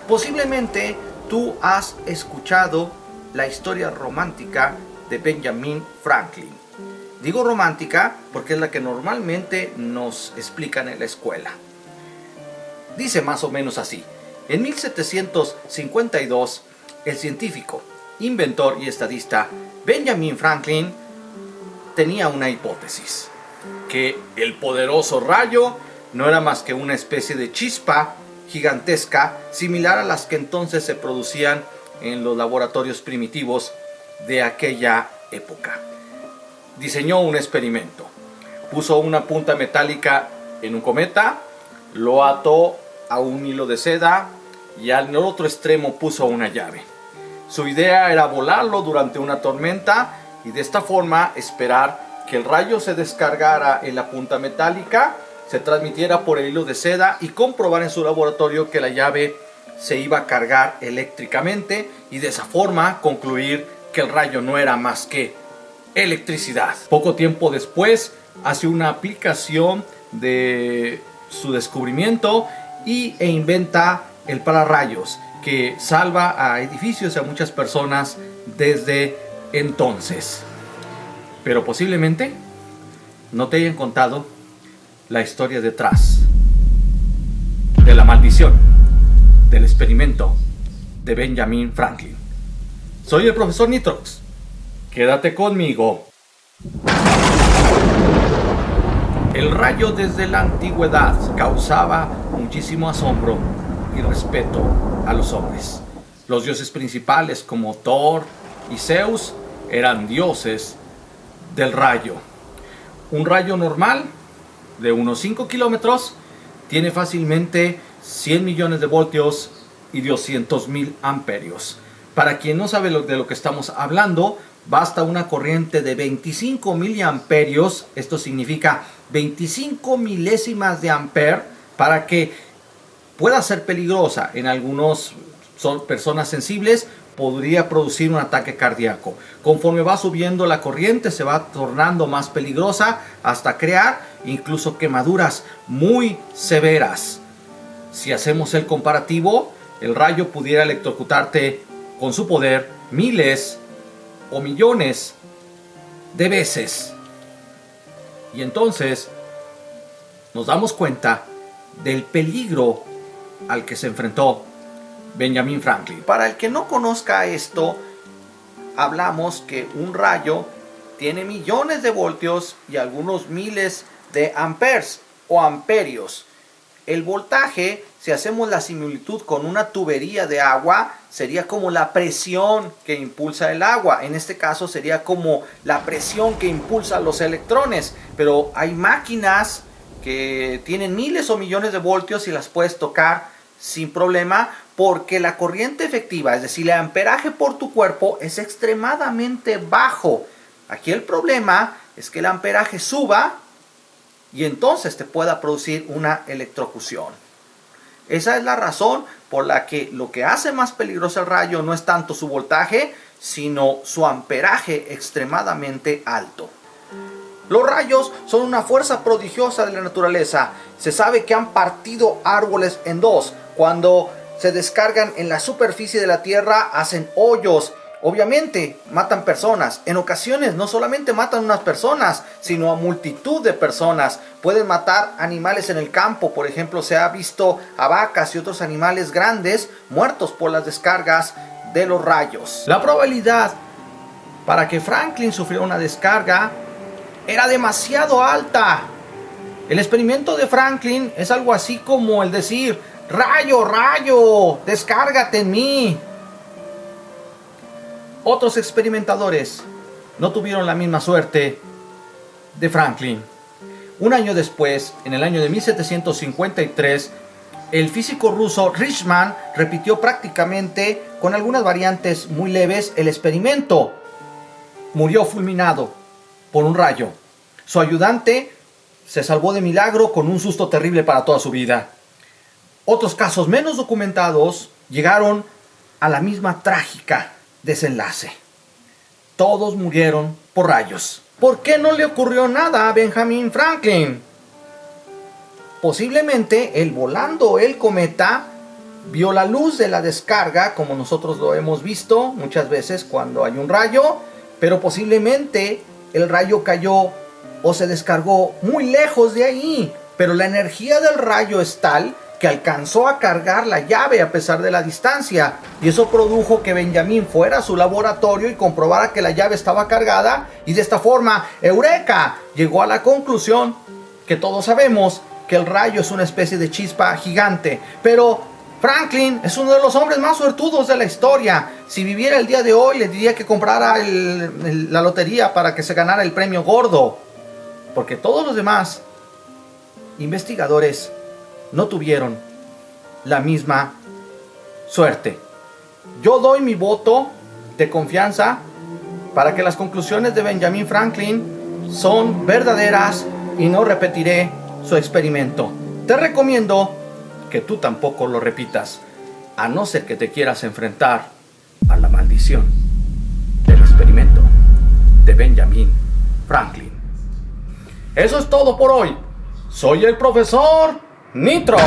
Posiblemente tú has escuchado la historia romántica de Benjamin Franklin. Digo romántica porque es la que normalmente nos explican en la escuela. Dice más o menos así. En 1752, el científico, inventor y estadista Benjamin Franklin tenía una hipótesis: que el poderoso rayo no era más que una especie de chispa gigantesca similar a las que entonces se producían en los laboratorios primitivos de aquella época. Diseñó un experimento. Puso una punta metálica en un cometa, lo ató a un hilo de seda y al otro extremo puso una llave. Su idea era volarlo durante una tormenta y de esta forma esperar que el rayo se descargara en la punta metálica, se transmitiera por el hilo de seda y comprobar en su laboratorio que la llave se iba a cargar eléctricamente y de esa forma concluir que el rayo no era más que electricidad. Poco tiempo después hace una aplicación de su descubrimiento e inventa el pararrayos, que salva a edificios y a muchas personas desde entonces. Pero posiblemente no te hayan contado la historia detrás de la maldición del experimento de Benjamin Franklin. Soy el profesor Nitrox. Quédate conmigo. El rayo desde la antigüedad causaba muchísimo asombro y respeto a los hombres. Los dioses principales como Thor y Zeus eran dioses del rayo. Un rayo normal de unos 5 kilómetros tiene fácilmente 100 millones de voltios y 200.000 amperios. Para quien no sabe de lo que estamos hablando, basta una corriente de 25 miliamperios, esto significa 25 milésimas de ampere, para que pueda ser peligrosa. En algunas personas sensibles podría producir un ataque cardíaco. Conforme va subiendo la corriente se va tornando más peligrosa hasta crear incluso quemaduras muy severas. Si hacemos el comparativo, el rayo pudiera electrocutarte con su poder miles o millones de veces. Y entonces nos damos cuenta del peligro al que se enfrentó Benjamin Franklin. Para el que no conozca esto, hablamos que un rayo tiene millones de voltios y algunos miles de amperes o amperios. El voltaje, si hacemos la similitud con una tubería de agua, sería como la presión que impulsa el agua. En este caso sería como la presión que impulsa los electrones. Pero hay máquinas que tienen miles o millones de voltios y las puedes tocar sin problema, porque la corriente efectiva, es decir, el amperaje por tu cuerpo, es extremadamente bajo. Aquí el problema es que el amperaje suba y entonces te pueda producir una electrocución. Esa es la razón por la que lo que hace más peligroso el rayo no es tanto su voltaje, sino su amperaje extremadamente alto. Los rayos son una fuerza prodigiosa de la naturaleza. Se sabe que han partido árboles en dos. Cuando se descargan en la superficie de la tierra, hacen hoyos. Obviamente matan personas. En ocasiones no solamente matan unas personas, sino a multitud de personas. Pueden matar animales en el campo. Por ejemplo, se ha visto a vacas y otros animales grandes muertos por las descargas de los rayos. La probabilidad para que Franklin sufriera una descarga era demasiado alta. El experimento de Franklin es algo así como el decir: rayo, rayo, descárgate en mí. Otros experimentadores no tuvieron la misma suerte de Franklin. Un año después, en el año de 1753, el físico ruso Richman repitió prácticamente, con algunas variantes muy leves, el experimento. Murió fulminado por un rayo. Su ayudante se salvó de milagro con un susto terrible para toda su vida. Otros casos menos documentados llegaron a la misma trágica desenlace. Todos murieron por rayos. ¿Por qué no le ocurrió nada a Benjamin Franklin? Posiblemente él, volando el cometa, vio la luz de la descarga, como nosotros lo hemos visto muchas veces cuando hay un rayo, pero posiblemente el rayo cayó o se descargó muy lejos de ahí, pero la energía del rayo es tal que alcanzó a cargar la llave a pesar de la distancia, y eso produjo que Benjamín fuera a su laboratorio y comprobara que la llave estaba cargada, y de esta forma, ¡eureka!, llegó a la conclusión que todos sabemos que el rayo es una especie de chispa gigante. Pero Franklin es uno de los hombres más suertudos de la historia. Si viviera el día de hoy, le diría que comprara la lotería para que se ganara el premio gordo, porque todos los demás investigadores no tuvieron la misma suerte. Yo doy mi voto de confianza para que las conclusiones de Benjamin Franklin son verdaderas y no repetiré su experimento. Te recomiendo que tú tampoco lo repitas, a no ser que te quieras enfrentar a la maldición del experimento de Benjamin Franklin. Eso es todo por hoy. Soy el profesor Nitro.